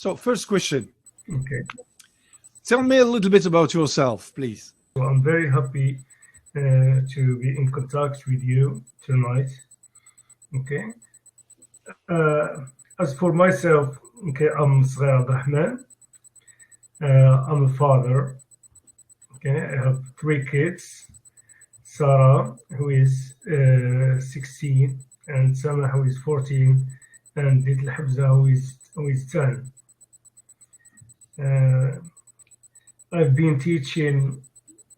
So first question, Okay. tell me a little bit about yourself, please. So I'm very happy to be in contact with you tonight. Okay. Uh, as for myself, okay, I'm Srhir Abderrahmane. I'm a father. Okay, I have three kids. Sarah, who is 16, and Sama, who is 14, and little Hamza, who is 10. I've been teaching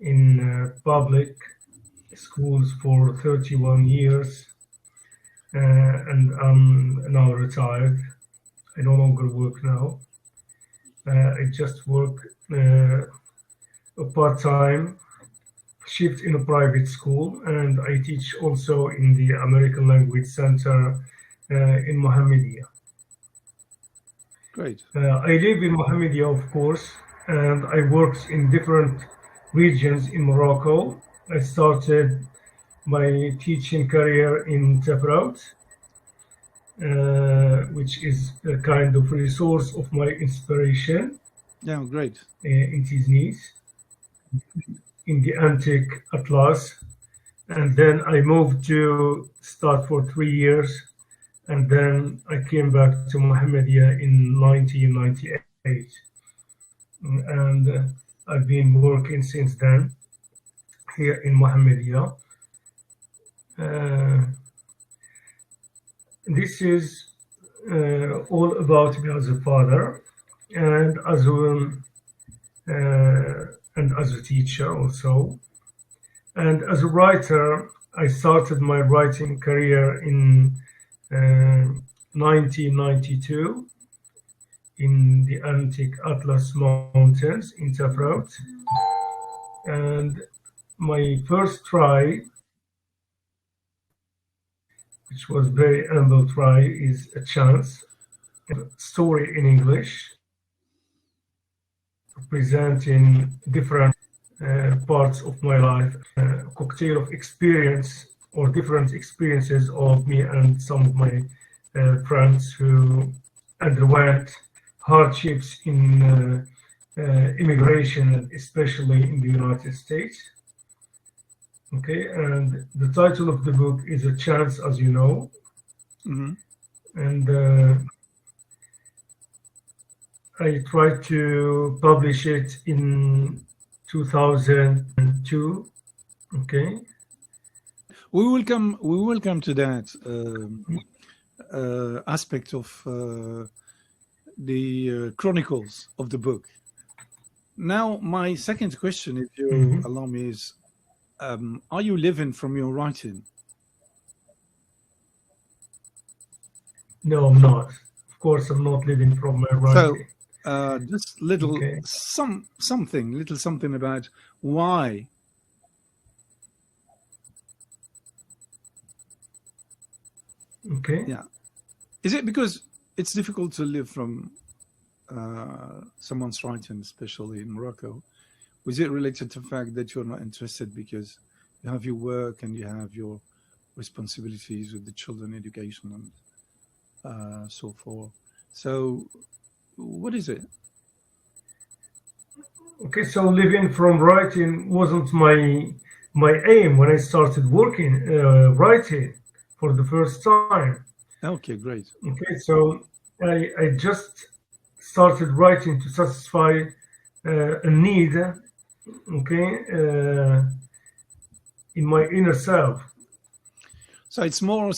in public schools for 31 years, and I'm now retired. I no longer work now. I just work a part-time shift in a private school, and I teach also in the American Language Center in Mohammedia. Great. I live in Mohammedia, of course, and I worked in different regions in Morocco. I started my teaching career in Tafraout, which is a kind of resource of my inspiration Yeah, great. in Tiznit, in the antique Atlas. And then I moved to start for 3 years, and then I came back to Mohammedia in 1998. And I've been working since then here in Mohammedia. This is all about me as a father and as a teacher also. And as a writer, I started my writing career in 1992 in the antique Atlas Mountains in Tafraout. And my first try, which was very humble try, is a chance, a story in English, presenting different parts of my life, a cocktail of experience or different experiences of me and some of my friends who underwent hardships in immigration, especially in the United States. Okay, and the title of the book is A Chance, as you know. Mm-hmm. And I tried to publish it in 2002. Okay. We will come to that aspect of the chronicles of the book. Now, my second question, if you allow me, is: are you living from your writing? No, I'm not. Of course, I'm not living from my writing. So, just little something about why. Okay. Yeah. Is it because it's difficult to live from someone's writing, especially in Morocco? Was it related to the fact that you're not interested because you have your work and you have your responsibilities with the children education and so forth? So what is it? Okay, so living from writing wasn't my aim when I started working writing for the first time. Okay, great. Okay, so I just started writing to satisfy a need, okay, in my inner self. So it's more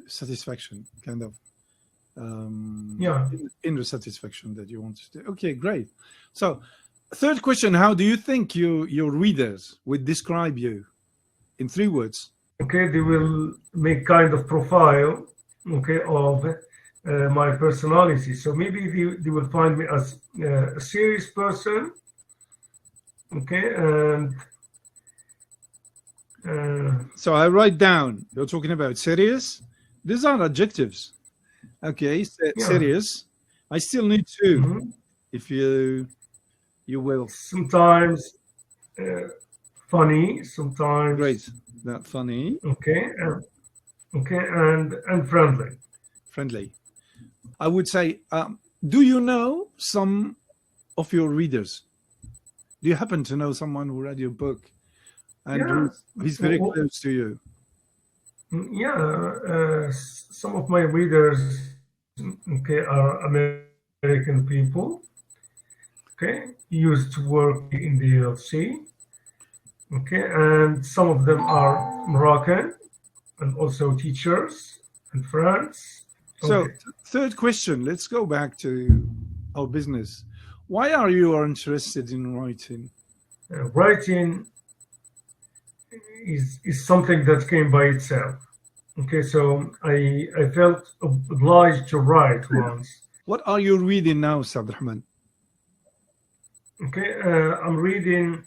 satisfaction, kind of. Yeah. Inner satisfaction that you want to do. Okay, great. So, third question: how do you think your readers would describe you in 3 words? Okay, they will make kind of profile, okay, of my personality. So maybe they will find me as a serious person, okay, and so I write down. You're talking about serious. These are adjectives. Okay, serious. I still need 2, if you will. Sometimes funny, sometimes great. That funny. Okay, okay, and friendly. Friendly. I would say Do you know some of your readers? Do you happen to know someone who read your book and Yeah. he's very close to you? Yeah, some of my readers, okay, are American people. Okay, used to work in the UFC. Okay, and some of them are Moroccan and also teachers and friends. So, Okay. third question, let's go back to our business. Why are you interested in writing? Writing is something that came by itself. Okay, so I felt obliged to write once. What are you reading now, Abderrahmane? Okay, I'm reading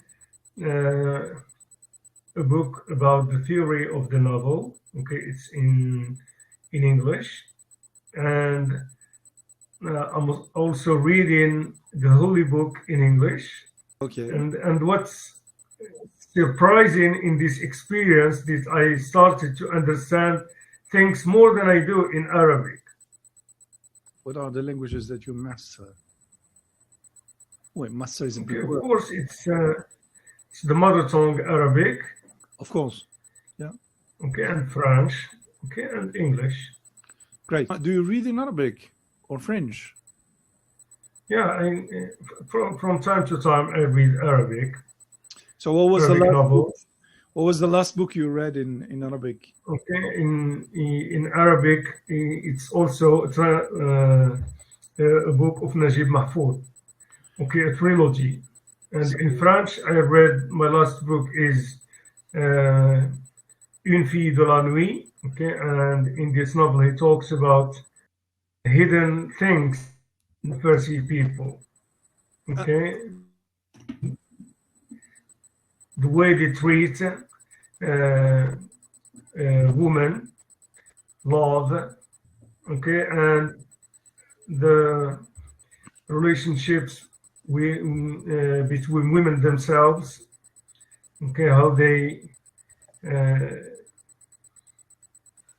a book about the theory of the novel. Okay, it's in English, and I'm also reading the Holy Book in English. Okay. And what's surprising in this experience is I started to understand things more than I do in Arabic. What are the languages that you master? Wait, master is a big Okay, word. of course, it's the mother tongue Arabic. Of course. Yeah. Okay, and French. Okay, and English. Great. Do you read in Arabic or French? Yeah, from time to time I read Arabic. So what was Arabic the last novels. book? What was the last book you read in Arabic? Okay, in Arabic, it's also a book of Najib Mahfouz. Okay, a trilogy. And in French, I read, my last book is Une fille de la nuit. Okay, and in this novel, he talks about hidden things in Persian people. Okay, the way they treat women, love, okay, and the relationships between women themselves, okay, how they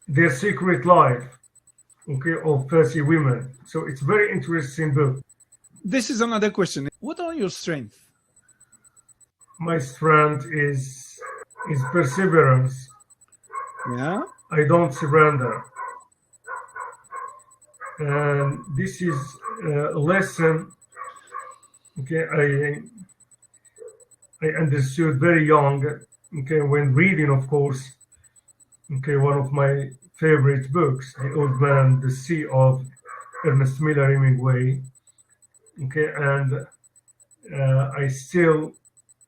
their secret life, okay, of Persian women. So it's very interesting book. This is another question. What are your strengths? My strength is perseverance. Yeah. I don't surrender. And this is a lesson, okay, I understood very young, okay, when reading, of course, okay, one of my favorite books, The Old Man, the Sea of Ernest Miller Hemingway, okay, and I still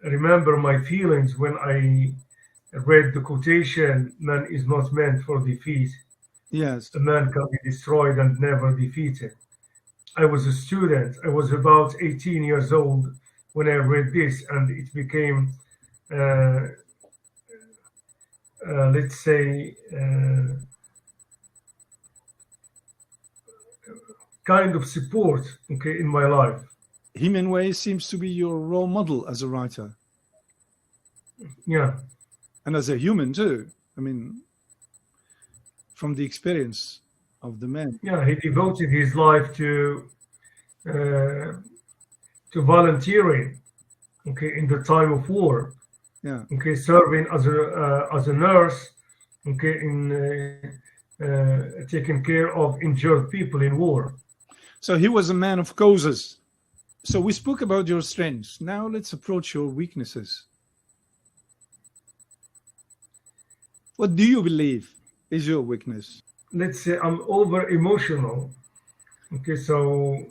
remember my feelings when I read the quotation, "Man is not meant for defeat. Yes. A man can be destroyed and never defeated." I was a student. I was about 18 years old when I read this, and it became, let's say, kind of support, okay, in my life. Hemingway seems to be your role model as a writer. Yeah. And as a human too. I mean, from the experience of the man. Yeah, he devoted his life to volunteering, okay, in the time of war. Yeah. Okay, serving as a nurse, okay, in taking care of injured people in war. So he was a man of causes. So we spoke about your strengths. Now let's approach your weaknesses. What do you believe is your weakness? Let's say I'm over emotional. Okay, so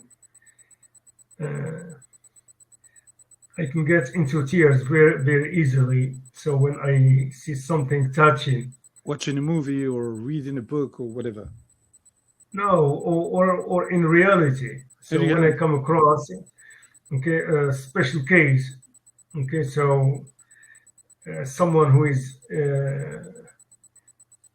I can get into tears very, very easily. So when I see something touching, watching a movie or reading a book or whatever. No, or in reality. So when I come across, okay, a special case, okay, so someone who is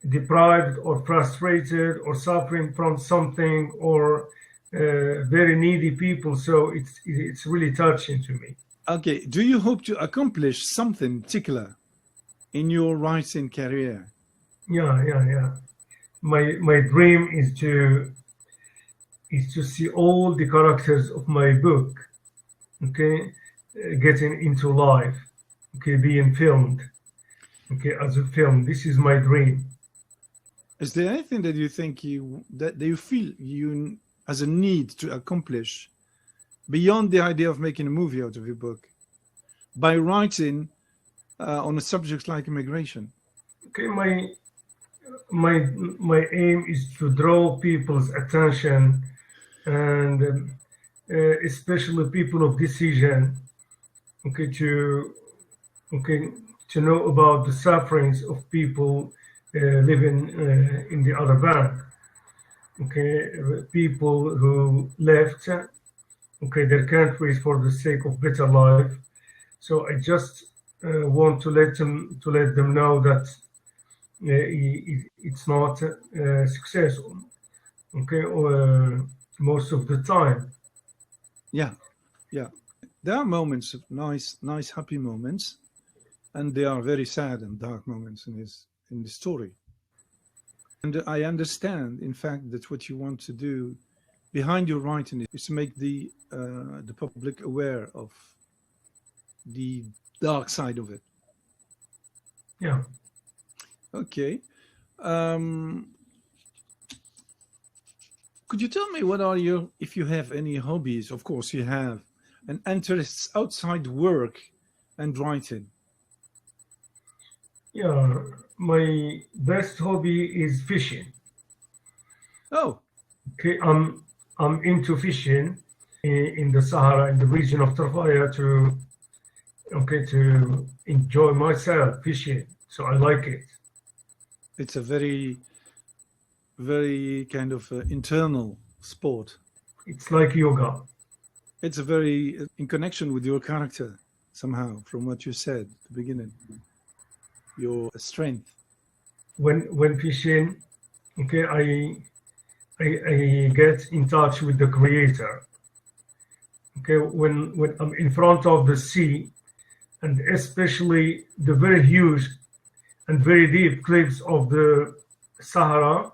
deprived or frustrated or suffering from something, or very needy people, so it's really touching to me. Okay, do you hope to accomplish something particular in your writing career? Yeah. My dream is is to see all the characters of my book, okay, getting into life, okay, being filmed, okay, as a film. This is my dream. Is there anything that you think that you feel you as a need to accomplish beyond the idea of making a movie out of your book by writing on a subject like immigration? Okay, my aim is to draw people's attention, and especially people of decision, okay, to know about the sufferings of people living in the other bank, okay, people who left, okay, their countries for the sake of better life. So I just want to let them know that it's not successful, okay, most of the time. Yeah. There are moments of nice, happy moments, and there are very sad and dark moments in the story. And I understand, in fact, that what you want to do behind your writing is to make the public aware of the dark side of it. Yeah. Okay. Could you tell me what are if you have any hobbies? Of course you have, and interests outside work and writing. Yeah, my best hobby is fishing. Oh, okay, I'm into fishing in the Sahara, in the region of Tarfaya, to enjoy myself fishing. So I like it. It's a very, very kind of internal sport. It's like yoga. It's a very in connection with your character somehow, from what you said at the beginning. Your strength. When fishing, okay, I get in touch with the creator. Okay, when I'm in front of the sea, and especially the very huge and very deep cliffs of the Sahara,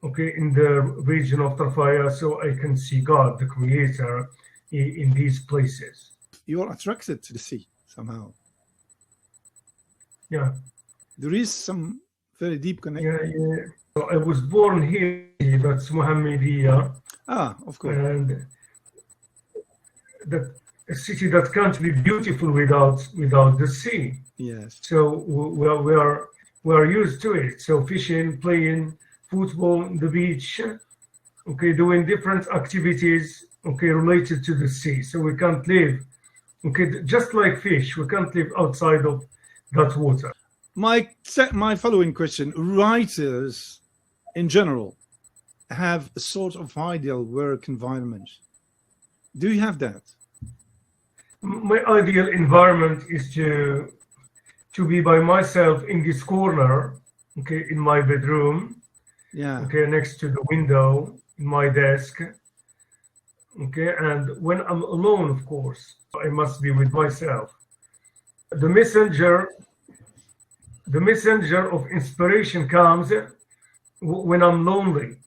okay, in the region of Tarfaya, so I can see God, the creator, in these places. You're attracted to the sea somehow. Yeah. There is some very deep connection. Yeah. So I was born here, that's Mohammedia. Ah, of course. And that a city that can't be beautiful without the sea. Yes. So we are used to it. So fishing, playing football, the beach, okay, doing different activities, okay, related to the sea. So we can't live, okay, just like fish, we can't live outside of that water. My following question: writers, in general, have a sort of ideal work environment. Do you have that? My ideal environment is to be by myself in this corner, okay, in my bedroom, Yeah. okay, next to the window, in my desk, okay, and when I'm alone, of course, I must be with myself. The messenger of inspiration comes when I'm lonely.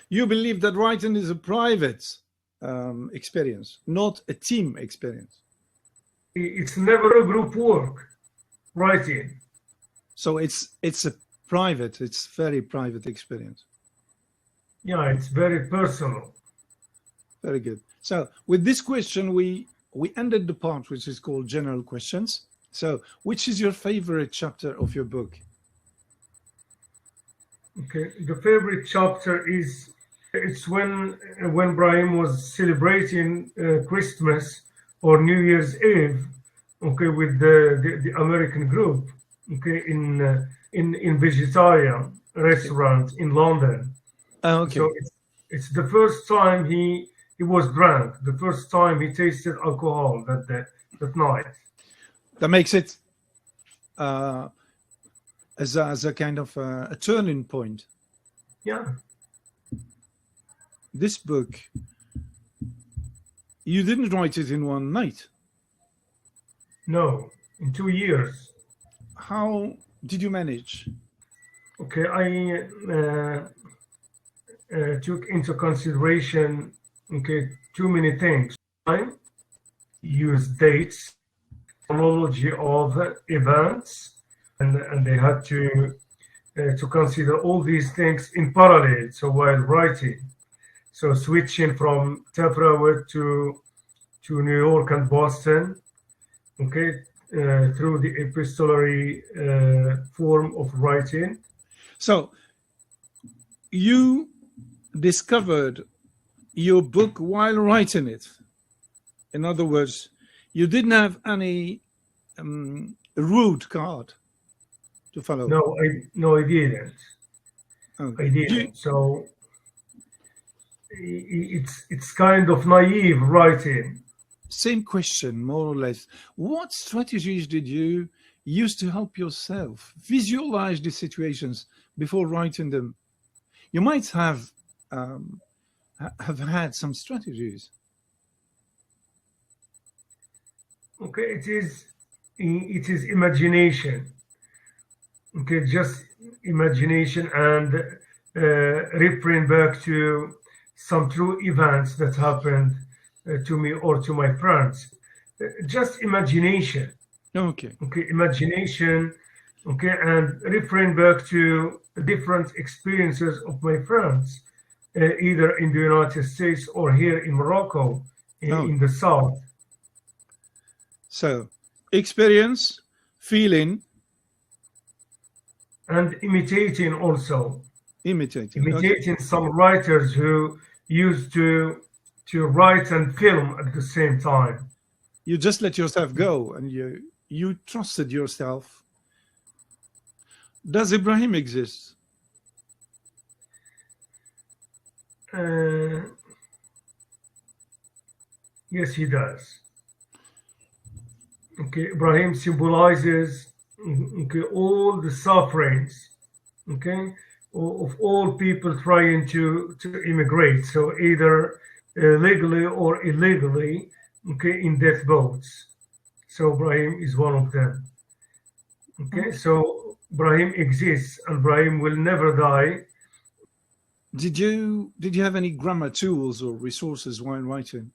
You believe that writing is a private experience, not a team experience. It's never a group work, writing. So it's a private, it's very private experience. Yeah, it's very personal. Very good. So with this question, we ended the part which is called general questions. So which is your favorite chapter of your book? Okay, the favorite chapter is it's when Brahim was celebrating Christmas or New Year's Eve, okay, with the American group, okay, in vegetarian restaurant in London. Oh, okay. So it's the first time he was drunk, the first time he tasted alcohol that night. That makes it as a kind of a turning point. Yeah. This book, you didn't write it in one night. No, in 2 years. How did you manage? Okay, took into consideration too many things. Time, use dates, chronology of events, and they had to consider all these things in parallel. So while writing, so switching from Tafrawet to New York and Boston, through the epistolary form of writing. So you discovered your book while writing it. In other words, you didn't have any route card to follow. No, I didn't. Okay. I didn't. So it's kind of naive writing. Same question, more or less. What strategies did you use to help yourself visualize the situations before writing them? You might have had some strategies. It is imagination. Just imagination and referring back to some true events that happened to me or to my friends. Just imagination. Okay. Imagination. And referring back to different experiences of my friends, either in the United States or here in Morocco, in the South. So, experience, feeling, and imitating also. Imitating some writers who used to write and film at the same time. You just let yourself go, and you trusted yourself. Does Ibrahim exist? Yes, he does. Ibrahim symbolizes all the sufferings of all people trying to immigrate, so either legally or illegally, in death boats. So Ibrahim is one of them. So Ibrahim exists, and Ibrahim will never die. Did you have any grammar tools or resources while writing?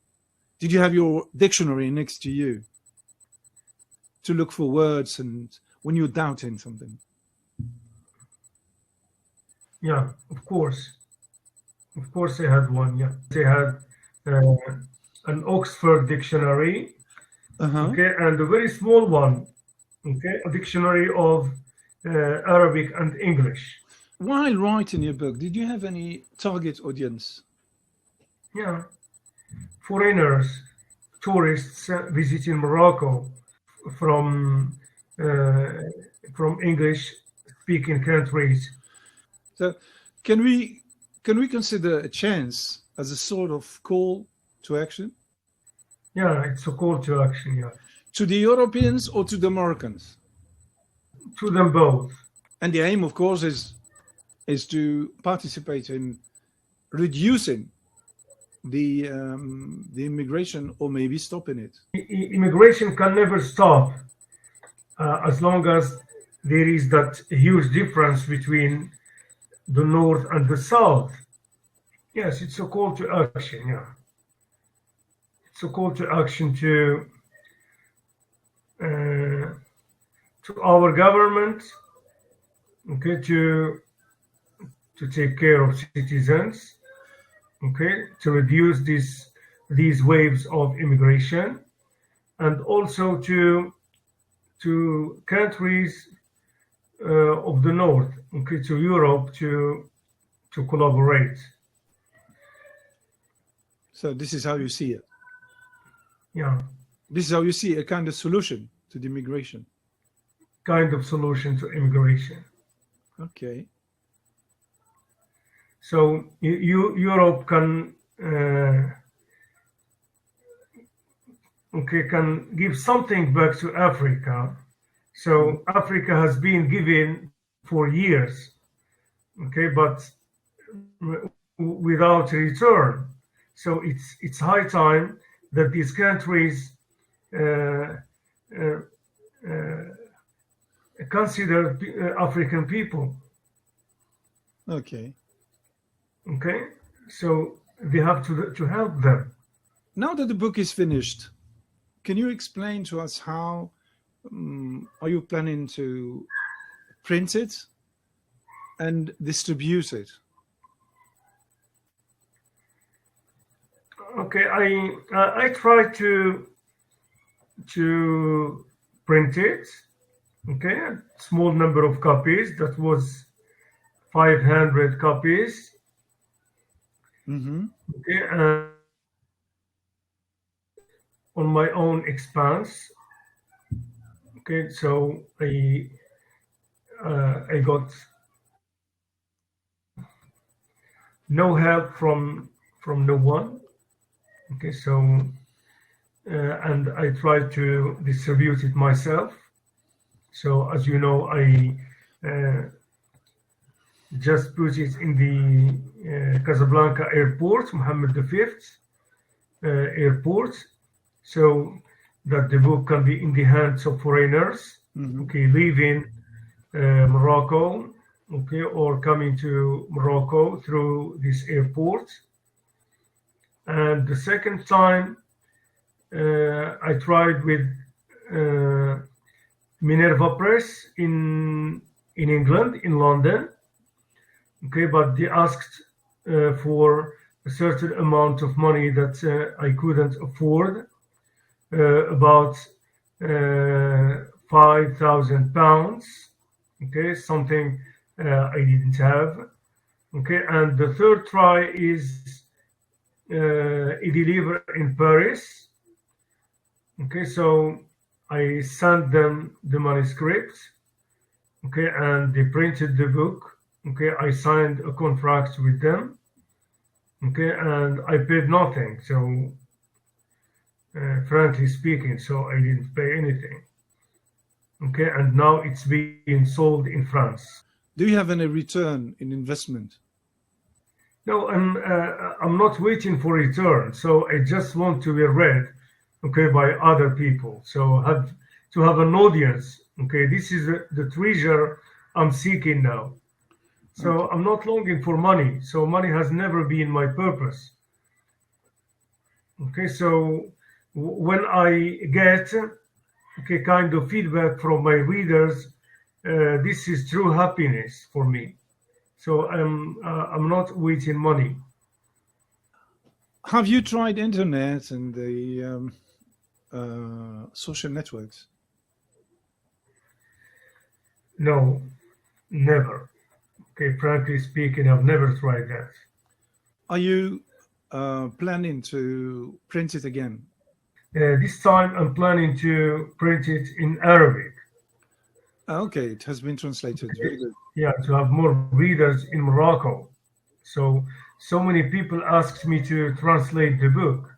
Did you have your dictionary next to you to look for words and when you're doubting something? Yeah, of course. Of course I had one, yeah. I had an Oxford dictionary, and a very small one, a dictionary of Arabic and English. While writing your book, did you have any target audience? Yeah, foreigners, tourists visiting Morocco from English-speaking countries. So, can we consider a chance as a sort of call to action? Yeah, it's a call to action. Yeah. To the Europeans or to the Americans? To them both. And the aim, of course, is to participate in reducing the immigration, or maybe stopping it. Immigration can never stop as long as there is that huge difference between the North and the South. Yes, it's a call to action. Yeah, it's a call to action to our government, to take care of citizens, to reduce these waves of immigration, and also to countries of the North, to Europe, to collaborate. So this is how you see it. Yeah. This is how you see a kind of solution to the immigration. Kind of solution to immigration. Okay. So Europe can give something back to Africa. So Africa has been given for years, but without return. So it's high time that these countries consider African people. Okay. Okay, so they have to help them. Now that the book is finished, can you explain to us how are you planning to print it and distribute it? Okay, I try to print it. Okay, a small number of copies. That was 500 copies. Mm-hmm. Okay, on my own expense. Okay, so I got no help from no one. Okay, so and I try to distribute it myself. So as you know, I just put it in the Casablanca airport, Mohammed V airport, so that the book can be in the hands of foreigners, okay, leaving Morocco, okay, or coming to Morocco through this airport. And the second time, I tried with Minerva Press in England, in London. Okay, but they asked for a certain amount of money that I couldn't afford, about £5,000. Okay, something I didn't have. Okay, and the third try is deliver in Paris. Okay, so I sent them the manuscript. Okay, and they printed the book. Okay, I signed a contract with them. Okay, and I paid nothing. So, frankly speaking, so I didn't pay anything. Okay, and now it's being sold in France. Do you have any return in investment? No, I'm not waiting for return. So I just want to be read, okay, by other people. So to have an audience. Okay, this is the treasure I'm seeking now. So I'm not longing for money. So money has never been my purpose. Okay, so when I get kind of feedback from my readers, this is true happiness for me. So I'm not waiting money. Have you tried internet and the social networks? No, never. Okay, frankly speaking, I've never tried that. Are you planning to print it again? This time I'm planning to print it in Arabic. Okay, it has been translated. Very good. Yeah, to have more readers in Morocco. So many people asked me to translate the book,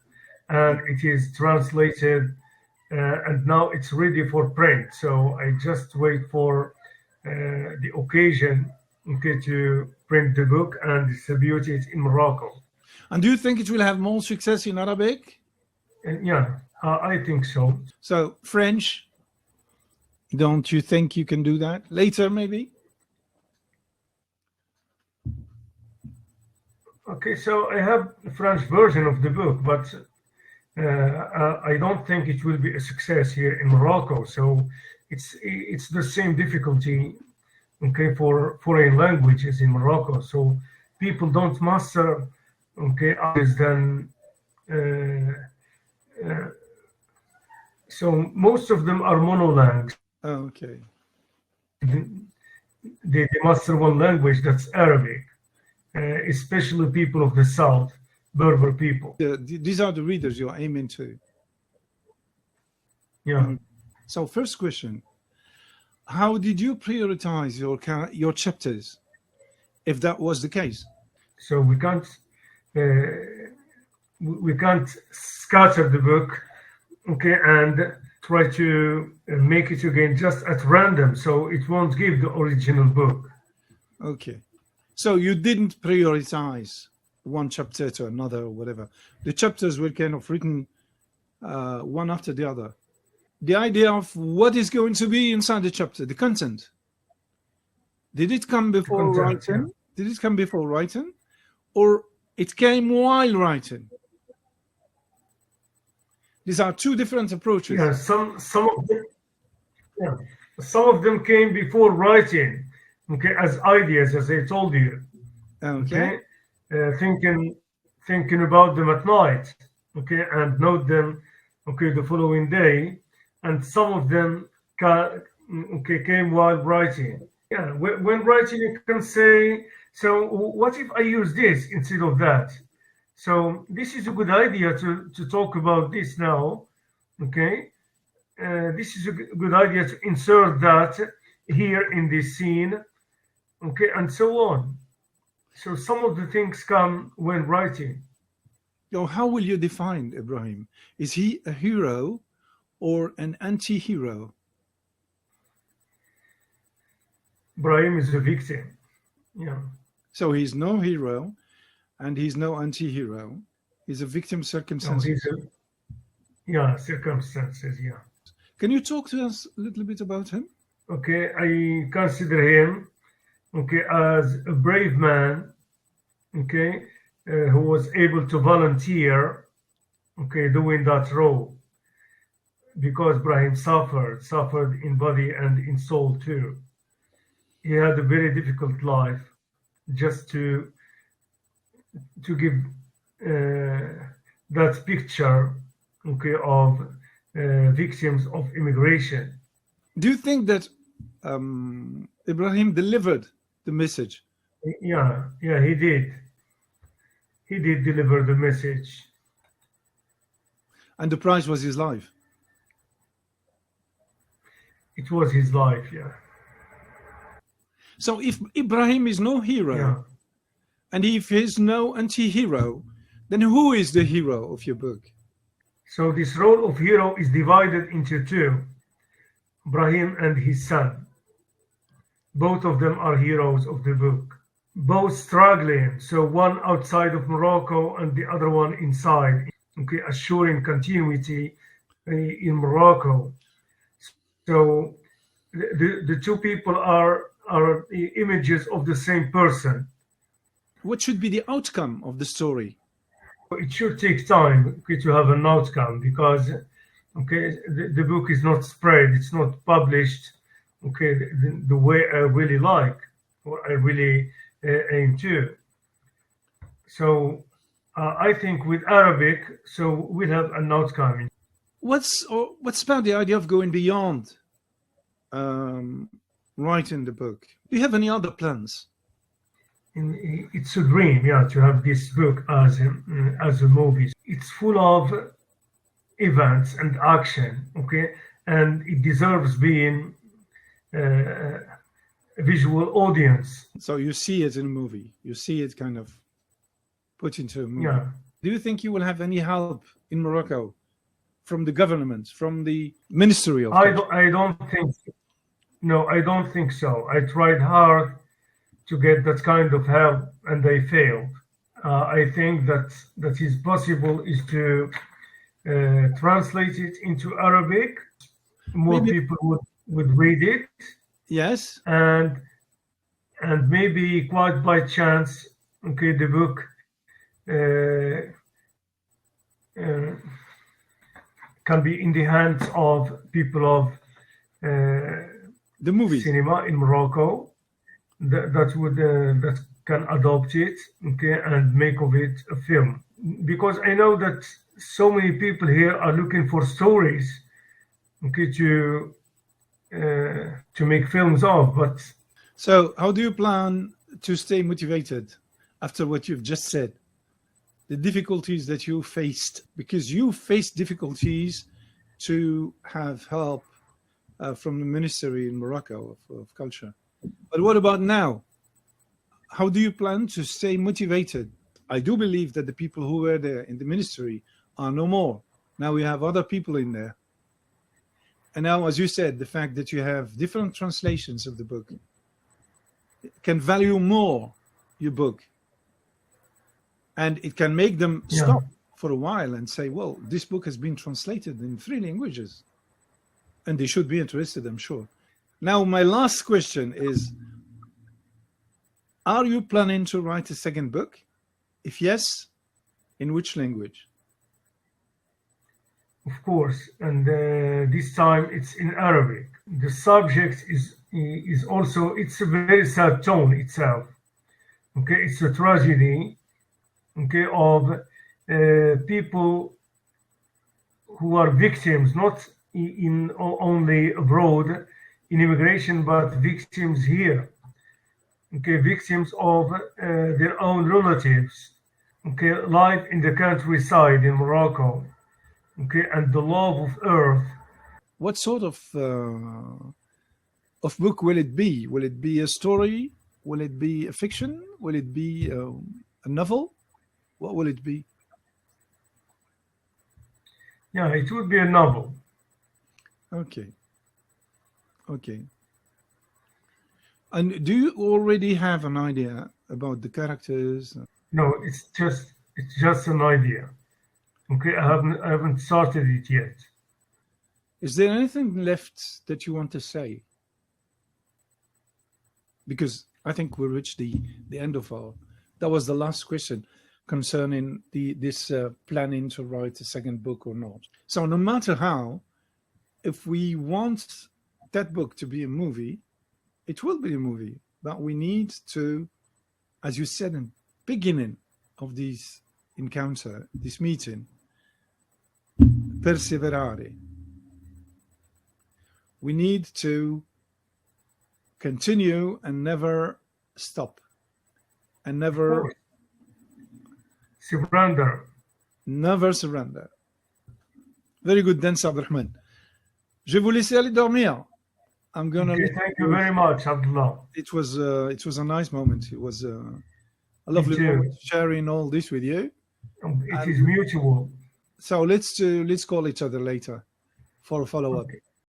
and it is translated, and now it's ready for print. So I just wait for the occasion, okay, to print the book and distribute it in Morocco. And do you think it will have more success in Arabic? And yeah, I think so. So French, don't you think you can do that later, maybe? Okay, so I have the French version of the book, but I don't think it will be a success here in Morocco. So it's the same difficulty, okay, for foreign languages in Morocco. So people don't master, okay, others than. So most of them are monolangues. Oh, okay. They master one language, that's Arabic. Especially people of the south, Berber people. These are the readers you're aiming to. Yeah. So first question, how did you prioritize your chapters, if that was the case? So we can't scatter the book, okay, and try to make it again just at random, so it won't give the original book. Okay. So you didn't prioritize one chapter to another or whatever. The chapters were kind of written one after the other. The idea of what is going to be inside the chapter, the content, did it come before writing? Yeah. Did it come before writing? or it came while writing? These are two different approaches. Yeah, some of them, yeah, some of them came before writing, okay, as ideas, as I told you, Okay. okay, thinking about them at night, okay, and note them, okay, the following day, and some of them okay, came while writing. Yeah, when writing, you can say, so what if I use this instead of that? So this is a good idea to talk about this now, okay? This is a good idea to insert that here in this scene, okay, and so on. So some of the things come when writing. So how will you define Ibrahim? Is he a hero or an anti-hero? Brahim is a victim. Yeah. So he's no hero and he's no anti-hero. He's a victim No, circumstances. he's a, yeah, circumstances, yeah. Can you talk to us a little bit about him? Okay, I consider him, okay, as a brave man, okay, who was able to volunteer, okay, doing that role, because Brahim suffered in body and in soul too. He had a very difficult life, just to give that picture, okay, of victims of immigration. Do you think that Ibrahim delivered the message? Yeah, he did. He did deliver the message. And the price was his life? It was his life, yeah. So if Ibrahim is no hero, Yeah. and if he's no anti-hero, then who is the hero of your book? So this role of hero is divided into two, Brahim and his son. Both of them are heroes of the book. Both struggling, so one outside of Morocco and the other one inside, okay, assuring continuity in Morocco. So the two people are images of the same person. What should be the outcome of the story? It should take time, okay, to have an outcome, because okay, the book is not spread, it's not published, okay, the way I really like, or I really aim to. So I think with Arabic, so we'll have an outcome. What's about the idea of going beyond writing the book? Do you have any other plans? It's a dream, yeah, to have this book as a movie. It's full of events and action, okay, and it deserves being a visual audience. So you see it in a movie. You see it kind of put into a movie. Yeah. Do you think you will have any help in Morocco from the government, from the Ministry of Culture? I don't think so. No, I don't think so. I tried hard to get that kind of help and I failed. I think that is possible is to translate it into Arabic. More Maybe- people would read it, Yes. and maybe quite by chance, okay, the book can be in the hands of people of The movies. cinema in Morocco that can adopt it, okay, and make of it a film. Because I know that so many people here are looking for stories, okay, to make films of. But So how do you plan to stay motivated after what you've just said? The difficulties that you faced, because you faced difficulties to have help from the Ministry in Morocco of Culture. But what about now? How do you plan to stay motivated? I do believe that the people who were there in the ministry are no more. Now we have other people in there. And now, as you said, the fact that you have different translations of the book can value more your book. And it can make them Yeah. stop for a while and say, well, this book has been translated in 3 languages. And they should be interested, I'm sure. Now, my last question is, are you planning to write a second book? If yes, in which language? Of course, and this time it's in Arabic. The subject is also, it's a very sad tone itself. Okay, it's a tragedy. Okay, of people who are victims, not in only abroad in immigration, but victims here. Okay, victims of their own relatives. Okay, life in the countryside in Morocco. Okay, and the love of earth. What sort of book will it be? Will it be a story? Will it be a fiction? Will it be a novel? What will it be? Yeah, it would be a novel. Okay. Okay. And do you already have an idea about the characters? No, it's just an idea. Okay, I haven't started it yet. Is there anything left that you want to say? Because I think we reached the end of our. That was the last question concerning this planning to write a second book or not. So no matter how, if we want that book to be a movie, it will be a movie. But we need to, as you said in the beginning of this encounter, this meeting, perseverare. We need to continue and never stop and never surrender. Never surrender. Very good dance, Abderrahmane. Je vais vous laisser aller dormir. I'm gonna. Okay, thank you very much, Abdullah. It was a nice moment. It was a lovely moment sharing all this with you. It is mutual. So let's call each other later for a follow-up. Okay.